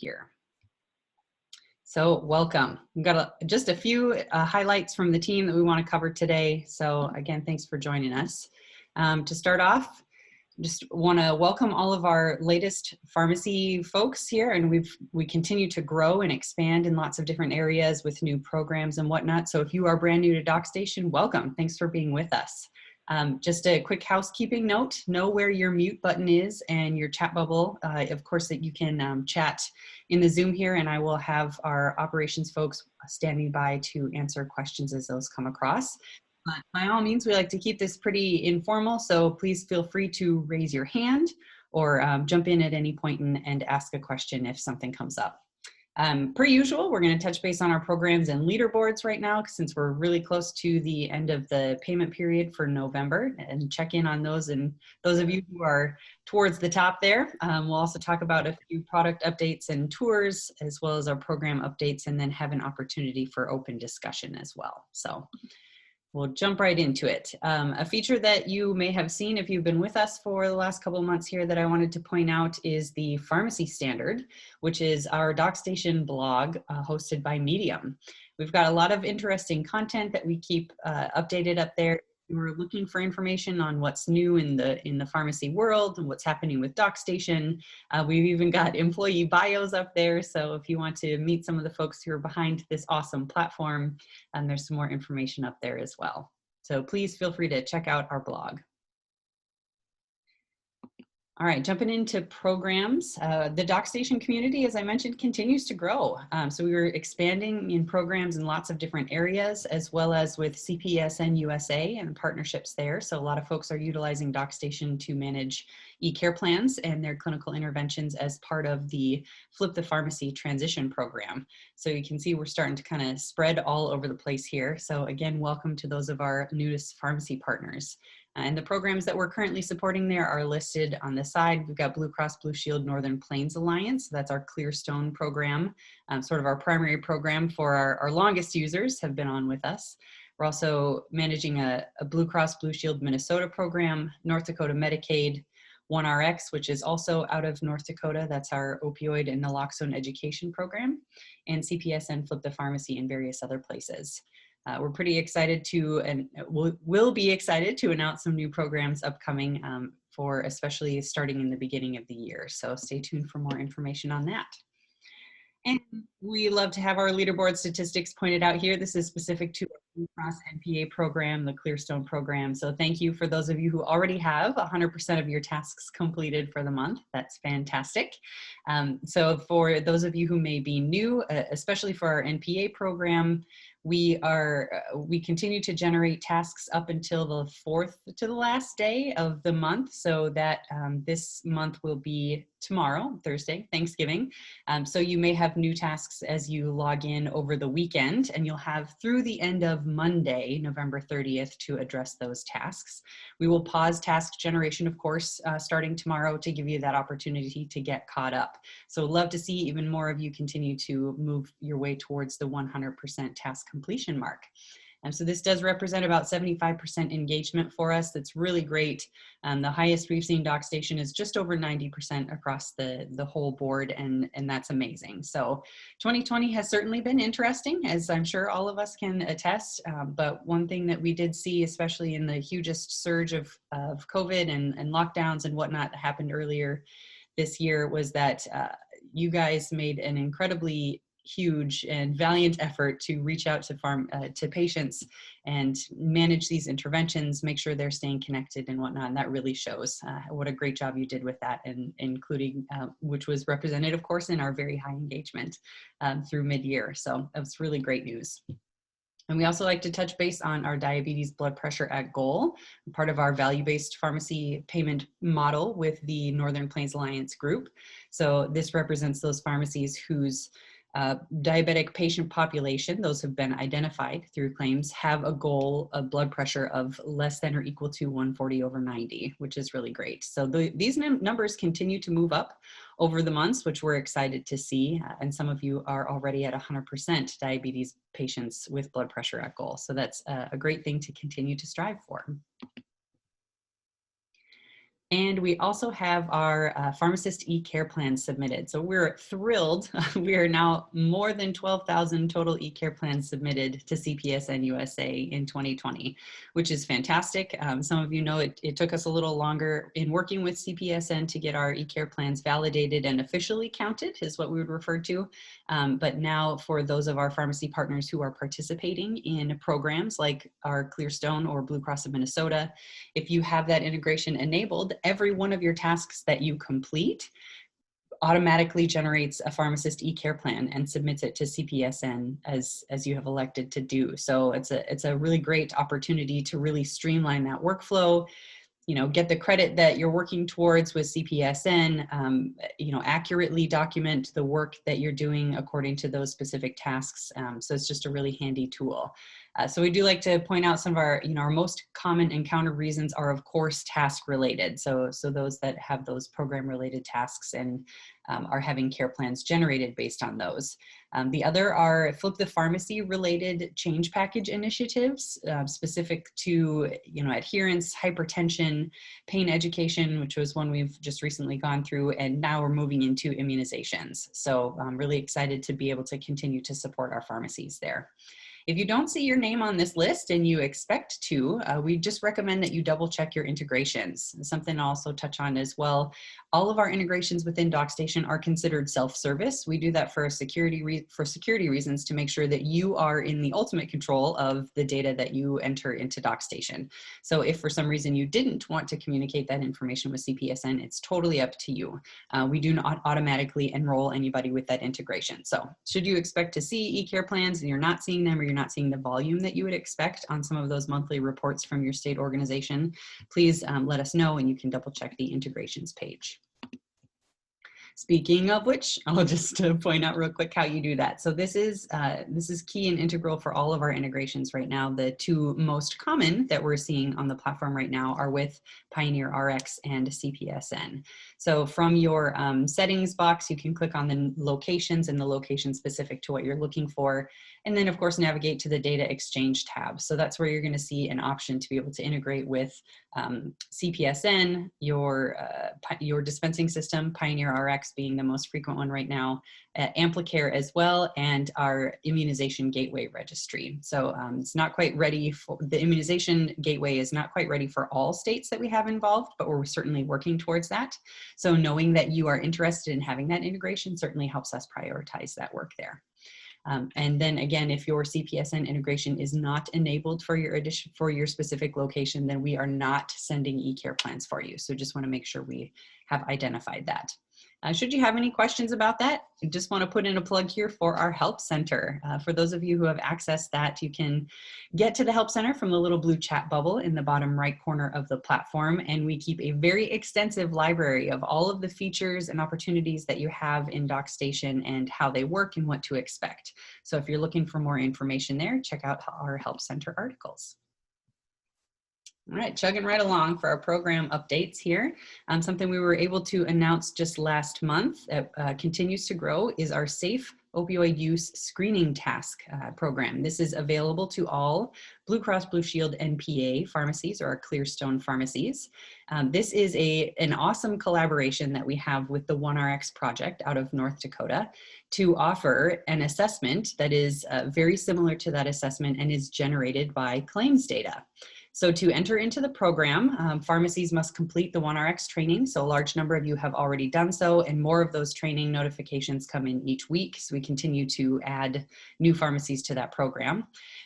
here. So welcome. We've got just a few highlights from the team that we want to cover today. So again, thanks for joining us. To start off, just want to welcome all of our latest pharmacy folks here, and we continue to grow and expand in lots of different areas with new programs and whatnot. So if you are brand new to DocStation, welcome. Thanks for being with us. Just a quick housekeeping note, know where your mute button is and your chat bubble. Of course, that you can chat in the Zoom here, and I will have our operations folks standing by to answer questions as those come across. But by all means, we like to keep this pretty informal, so please feel free to raise your hand or jump in at any point and ask a question if something comes up. Per usual, we're going to touch base on our programs and leaderboards right now, since we're really close to the end of the payment period for November, and check in on those. And those of you who are towards the top there, we'll also talk about a few product updates and tours, as well as our program updates, and then have an opportunity for open discussion as well. So we'll jump right into it. A feature that you may have seen if you've been with us for the last couple of months here that I wanted to point out is the Pharmacy Standard, which is our DocStation blog hosted by Medium. We've got a lot of interesting content that we keep updated up there. We're looking for information on what's new in the pharmacy world and what's happening with DocStation. We've even got employee bios up there. So if you want to meet some of the folks who are behind this awesome platform, there's some more information up there as well. So please feel free to check out our blog. All right, jumping into programs. The DocStation community, as I mentioned, continues to grow. So we were expanding in programs in lots of different areas, as well as with CPSN USA and partnerships there. So a lot of folks are utilizing DocStation to manage e-care plans and their clinical interventions as part of the Flip the Pharmacy transition program. So you can see we're starting to kind of spread all over the place here. So again, welcome to those of our newest pharmacy partners. And the programs that we're currently supporting there are listed on the side. We've got Blue Cross Blue Shield Northern Plains Alliance. That's our Clearstone program, sort of our primary program for our longest users have been on with us. We're also managing a Blue Cross Blue Shield Minnesota program, North Dakota Medicaid, OneRx, which is also out of North Dakota. That's our opioid and naloxone education program, and CPSN Flip the Pharmacy in various other places. We're pretty excited to, and we'll be excited to announce some new programs upcoming for especially starting in the beginning of the year. So stay tuned for more information on that. And we love to have our leaderboard statistics pointed out here. This is specific to our Blue Cross NPA program, the Clearstone program. So thank you for those of you who already have 100% of your tasks completed for the month. That's fantastic. So for those of you who may be new, especially for our NPA program, we continue to generate tasks up until the 4th to the last day of the month. So that this month will be tomorrow, Thursday, Thanksgiving. So you may have new tasks as you log in over the weekend, and you'll have through the end of Monday, November 30th, to address those tasks. We will pause task generation, of course, starting tomorrow to give you that opportunity to get caught up. So love to see even more of you continue to move your way towards the 100% task completion mark. And so this does represent about 75% engagement for us. That's really great. The highest we've seen DocStation is just over 90% across the whole board, and that's amazing. So 2020 has certainly been interesting, as I'm sure all of us can attest. But one thing that we did see, especially in the hugest surge of COVID and lockdowns and whatnot that happened earlier this year, was that you guys made an incredibly huge and valiant effort to reach out to patients and manage these interventions, make sure they're staying connected and whatnot. And that really shows what a great job you did with that, and including which was represented, of course, in our very high engagement through mid-year. So that was really great news. And we also like to touch base on our diabetes blood pressure at goal, part of our value-based pharmacy payment model with the Northern Plains Alliance group. So this represents those pharmacies whose diabetic patient population, those have been identified through claims, have a goal of blood pressure of less than or equal to 140/90, which is really great. So these numbers continue to move up over the months, which we're excited to see. And some of you are already at 100% diabetes patients with blood pressure at goal. So that's a great thing to continue to strive for. And we also have our pharmacist e-care plans submitted. So we're thrilled. We are now more than 12,000 total e-care plans submitted to CPSN USA in 2020, which is fantastic. Some of you know it took us a little longer in working with CPSN to get our e-care plans validated and officially counted, is what we would refer to. But now for those of our pharmacy partners who are participating in programs like our Clearstone or Blue Cross of Minnesota, if you have that integration enabled, every one of your tasks that you complete automatically generates a pharmacist e-care plan and submits it to CPSN as you have elected to do. So it's a really great opportunity to really streamline that workflow, get the credit that you're working towards with CPSN, accurately document the work that you're doing according to those specific tasks. So it's just a really handy tool. So we do like to point out some of our, our most common encounter reasons are, of course, task related. So those that have those program related tasks and are having care plans generated based on those. The other are Flip the Pharmacy related change package initiatives specific to, adherence, hypertension, pain education, which was one we've just recently gone through, and now we're moving into immunizations. So I'm really excited to be able to continue to support our pharmacies there. If you don't see your name on this list and you expect to, we just recommend that you double check your integrations. Something I'll also touch on as well. All of our integrations within DocStation are considered self-service. We do that for security reasons to make sure that you are in the ultimate control of the data that you enter into DocStation. So if for some reason you didn't want to communicate that information with CPSN, it's totally up to you. We do not automatically enroll anybody with that integration. So should you expect to see e-care plans and you're not seeing them, or you're not seeing the volume that you would expect on some of those monthly reports from your state organization, please let us know and you can double check the integrations page. Speaking of which, I'll just point out real quick how you do that. So this is key and integral for all of our integrations right now. The two most common that we're seeing on the platform right now are with Pioneer RX and CPSN. So from your settings box, you can click on the locations and the location specific to what you're looking for. And then of course, navigate to the data exchange tab. So that's where you're going to see an option to be able to integrate with CPSN, your dispensing system, Pioneer RX being the most frequent one right now, Amplicare as well, and our immunization gateway registry. So it's not quite ready for, the immunization gateway is not quite ready for all states that we have involved, but we're certainly working towards that. So knowing that you are interested in having that integration certainly helps us prioritize that work there. And then again, if your CPSN integration is not enabled for your specific location, then we are not sending e-care plans for you. So just want to make sure we have identified that. Should you have any questions about that, I just want to put in a plug here for our Help Center. For those of you who have accessed that, you can get to the Help Center from the little blue chat bubble in the bottom right corner of the platform. And we keep a very extensive library of all of the features and opportunities that you have in DocStation and how they work and what to expect. So if you're looking for more information there, check out our Help Center articles. All right, chugging right along for our program updates here. Something we were able to announce just last month that continues to grow is our Safe Opioid Use Screening Task program. This is available to all Blue Cross Blue Shield NPA pharmacies, or our Clearstone pharmacies. This is an awesome collaboration that we have with the OneRx project out of North Dakota to offer an assessment that is very similar to that assessment and is generated by claims data. So to enter into the program, pharmacies must complete the OneRx training. So a large number of you have already done so, and more of those training notifications come in each week. So we continue to add new pharmacies to that program.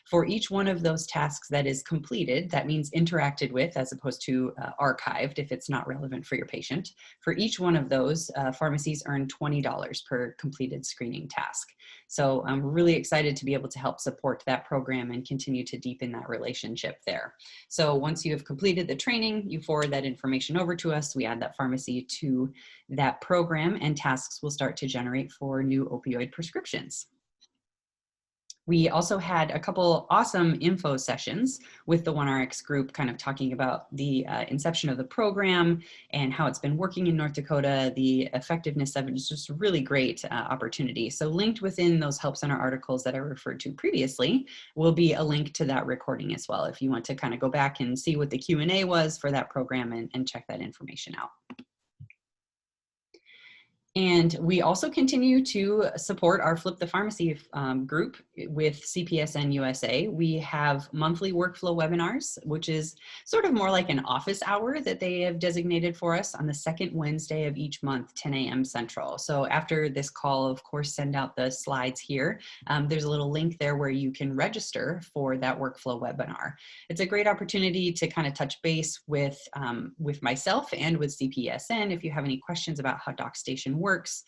For each one of those tasks that is completed, that means interacted with as opposed to archived if it's not relevant for your patient. For each one of those, pharmacies earn $20 per completed screening task. So I'm really excited to be able to help support that program and continue to deepen that relationship there. So once you have completed the training, you forward that information over to us. We add that pharmacy to that program, and tasks will start to generate for new opioid prescriptions. We also had a couple awesome info sessions with the OneRx group, kind of talking about the inception of the program and how it's been working in North Dakota, the effectiveness of it. It's just a really great opportunity. So linked within those Help Center articles that I referred to previously will be a link to that recording as well, if you want to kind of go back and see what the Q&A was for that program and check that information out. And we also continue to support our Flip the Pharmacy group with CPSN USA. We have monthly workflow webinars, which is sort of more like an office hour that they have designated for us on the second Wednesday of each month, 10 a.m. Central. So after this call, of course, send out the slides here. There's a little link there where you can register for that workflow webinar. It's a great opportunity to kind of touch base with myself and with CPSN if you have any questions about how DocStation works,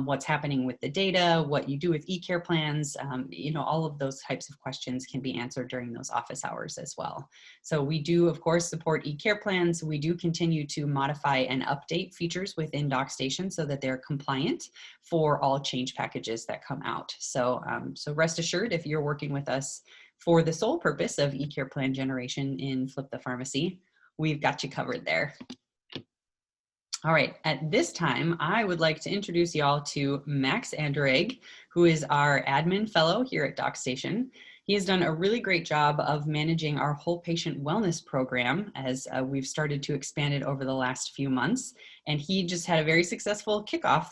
what's happening with the data, what you do with e-care plans, you know, all of those types of questions can be answered during those office hours as well. So we do, of course, support e-care plans. We do continue to modify and update features within DocStation so that they're compliant for all change packages that come out. So, so rest assured, if you're working with us for the sole purpose of e-care plan generation in Flip the Pharmacy, we've got you covered there. All right, at this time, I would like to introduce y'all to Max Anderegg, who is our admin fellow here at DocStation. He has done a really great job of managing our whole patient wellness program as we've started to expand it over the last few months. And he just had a very successful kickoff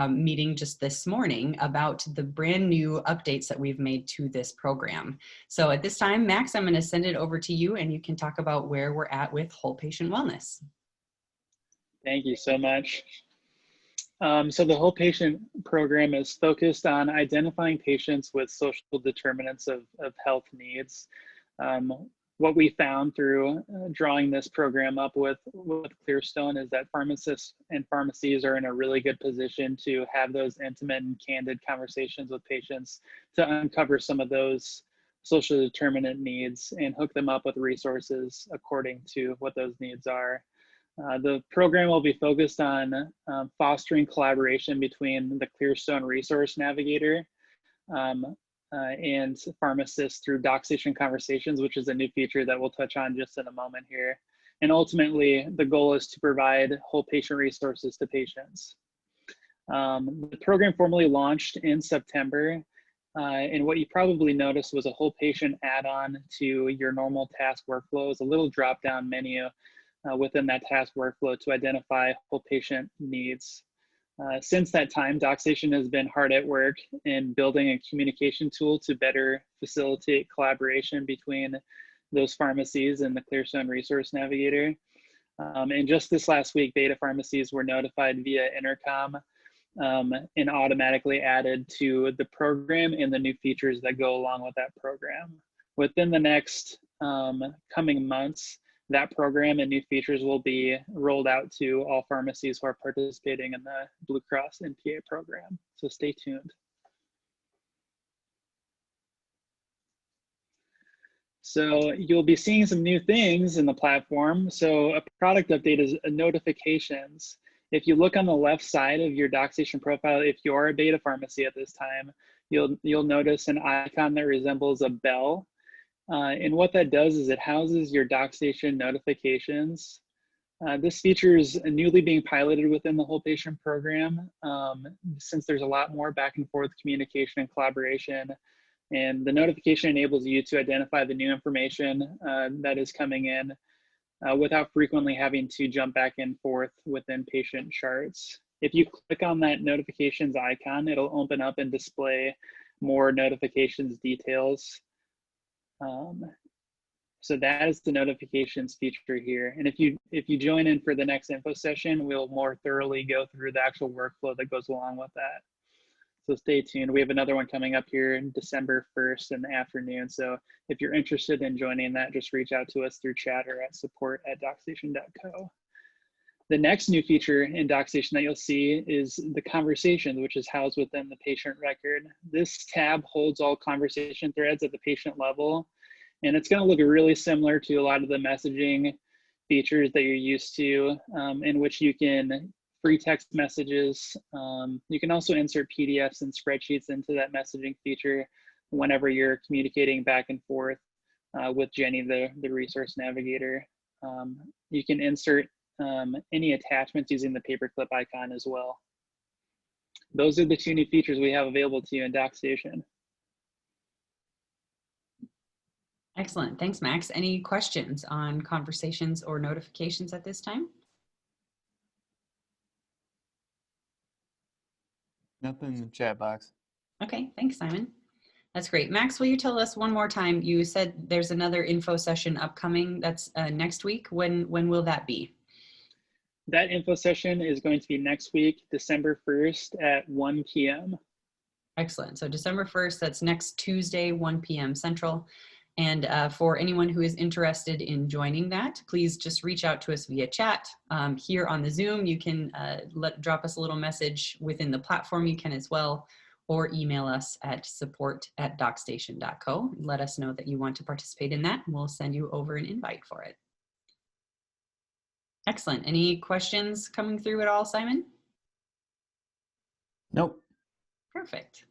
meeting just this morning about the brand new updates that we've made to this program. So at this time, Max, I'm going to send it over to you and you can talk about where we're at with whole patient wellness. Thank you so much. So the whole patient program is focused on identifying patients with social determinants of health needs. What we found through drawing this program up with Clearstone is that pharmacists and pharmacies are in a really good position to have those intimate and candid conversations with patients to uncover some of those social determinant needs and hook them up with resources according to what those needs are. The program will be focused on fostering collaboration between the Clearstone Resource Navigator and pharmacists through DocStation Conversations, which is a new feature that we'll touch on just in a moment here. And ultimately, the goal is to provide whole patient resources to patients. The program formally launched in September, and what you probably noticed was a whole patient add-on to your normal task workflows, a little drop-down menu within that task workflow to identify whole patient needs. Since that time, DocStation has been hard at work in building a communication tool to better facilitate collaboration between those pharmacies and the Clearstone Resource Navigator. And just this last week, beta pharmacies were notified via intercom and automatically added to the program and the new features that go along with that program. Within the next coming months, that program and new features will be rolled out to all pharmacies who are participating in the Blue Cross NPA program. So stay tuned. So you'll be seeing some new things in the platform. So a product update is notifications. If you look on the left side of your DocStation profile, if you're a beta pharmacy at this time, you'll notice an icon that resembles a bell. And what that does is it houses your DocStation notifications. This feature is newly being piloted within the whole patient program since there's a lot more back and forth communication and collaboration. And the notification enables you to identify the new information that is coming in without frequently having to jump back and forth within patient charts. If you click on that notifications icon, it'll open up and display more notifications details. So that is the notifications feature here. And if you join in for the next info session, we'll more thoroughly go through the actual workflow that goes along with that. So stay tuned. We have another one coming up here in December 1st in the afternoon. So if you're interested in joining that, just reach out to us through chat or at support@docstation.co. The next new feature in DocStation that you'll see is the conversations, which is housed within the patient record. This tab holds all conversation threads at the patient level, and it's going to look really similar to a lot of the messaging features that you're used to, in which you can free text messages. You can also insert PDFs and spreadsheets into that messaging feature. whenever you're communicating back and forth with Jenny, the resource navigator. You can insert any attachments using the paperclip icon as well. Those are the 2 new features we have available to you in DocStation. Excellent. Thanks, Max. Any questions on conversations or notifications at this time? Nothing in the chat box. Okay, thanks, Simon. That's great. Max, will you tell us one more time? You said there's another info session upcoming. That's next week. When will that be? That info session is going to be next week, December 1st at 1 p.m. Excellent. So December 1st, that's next Tuesday, 1 p.m. Central. And for anyone who is interested in joining that, please just reach out to us via chat. Here on the Zoom, you can drop us a little message within the platform. You can as well, or email us at support@docstation.co. Let us know that you want to participate in that, and we'll send you over an invite for it. Excellent. Any questions coming through at all, Simon? Nope. Perfect.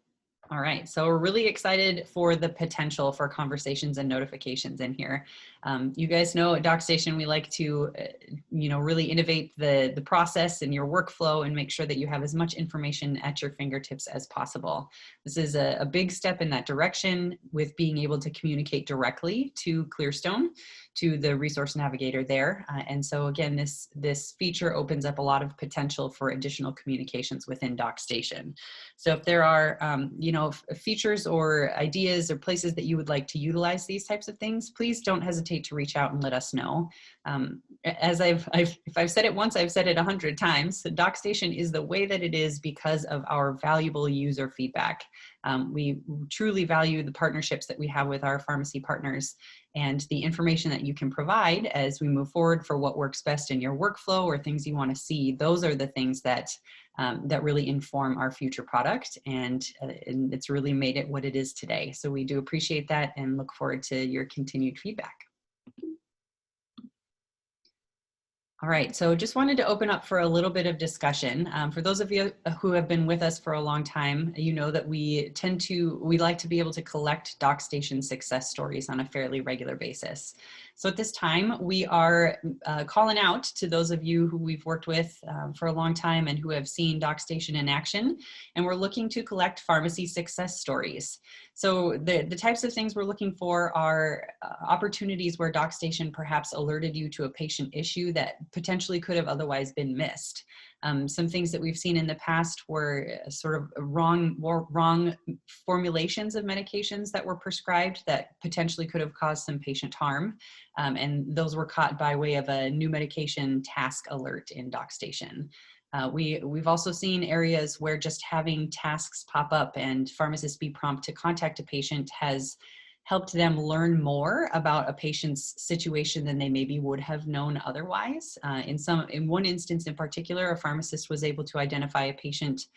All right, so we're really excited for the potential for conversations and notifications in here. You guys know at DocStation, we like to, really innovate the process and your workflow and make sure that you have as much information at your fingertips as possible. This is a big step in that direction with being able to communicate directly to Clearstone, to the resource navigator there. And so again, this feature opens up a lot of potential for additional communications within DocStation. So if there are, features or ideas or places that you would like to utilize these types of things, please don't hesitate to reach out and let us know. As if I've said it once, I've said it 100 times. DocStation is the way that it is because of our valuable user feedback. We truly value the partnerships that we have with our pharmacy partners and the information that you can provide as we move forward for what works best in your workflow or things you want to see. Those are the things that really inform our future product, and it's really made it what it is today. So we do appreciate that and look forward to your continued feedback. All right, so just wanted to open up for a little bit of discussion. For those of you who have been with us for a long time, you know that we like to be able to collect DocStation success stories on a fairly regular basis. So at this time, we are calling out to those of you who we've worked with for a long time and who have seen DocStation in action, and we're looking to collect pharmacy success stories. So the types of things we're looking for are opportunities where DocStation perhaps alerted you to a patient issue that potentially could have otherwise been missed. Some things that we've seen in the past were sort of wrong formulations of medications that were prescribed that potentially could have caused some patient harm. And those were caught by way of a new medication task alert in DocStation. We've also seen areas where just having tasks pop up and pharmacists be prompt to contact a patient has helped them learn more about a patient's situation than they maybe would have known otherwise. In one instance in particular, a pharmacist was able to identify a patient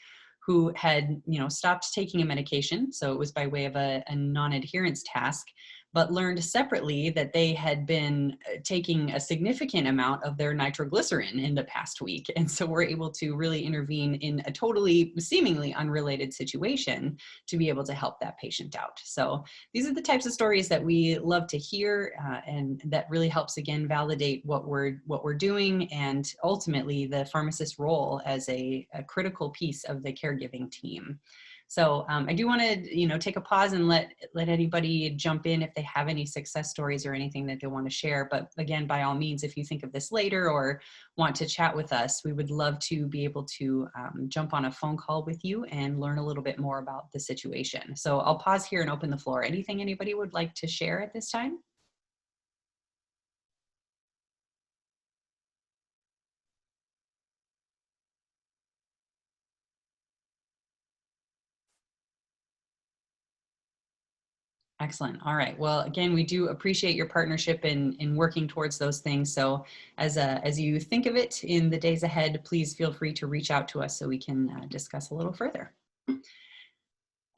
who had stopped taking a medication, so it was by way of a non-adherence task, but learned separately that they had been taking a significant amount of their nitroglycerin in the past week. And so we're able to really intervene in a totally seemingly unrelated situation to be able to help that patient out. So these are the types of stories that we love to hear, and that really helps, again, validate what we're doing and ultimately the pharmacist's role as a critical piece of the caregiving team. So I do want to, take a pause and let anybody jump in if they have any success stories or anything that they want to share. But again, by all means, if you think of this later or want to chat with us, we would love to be able to jump on a phone call with you and learn a little bit more about the situation. So I'll pause here and open the floor. Anything anybody would like to share at this time? Excellent. All right. Well, again, we do appreciate your partnership in working towards those things. So as you think of it in the days ahead, please feel free to reach out to us so we can discuss a little further.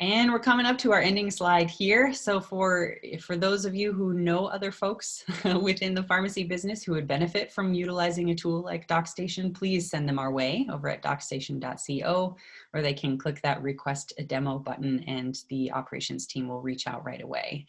And we're coming up to our ending slide here. So for those of you who know other folks within the pharmacy business who would benefit from utilizing a tool like DocStation, please send them our way over at docstation.co, or they can click that request a demo button and the operations team will reach out right away.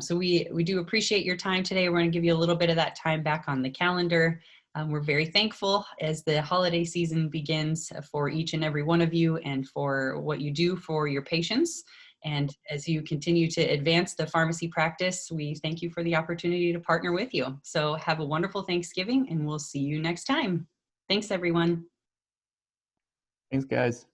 So we do appreciate your time today. We're going to give you a little bit of that time back on the calendar. We're very thankful as the holiday season begins for each and every one of you and for what you do for your patients. And as you continue to advance the pharmacy practice, we thank you for the opportunity to partner with you. So have a wonderful Thanksgiving and we'll see you next time. Thanks, everyone. Thanks, guys.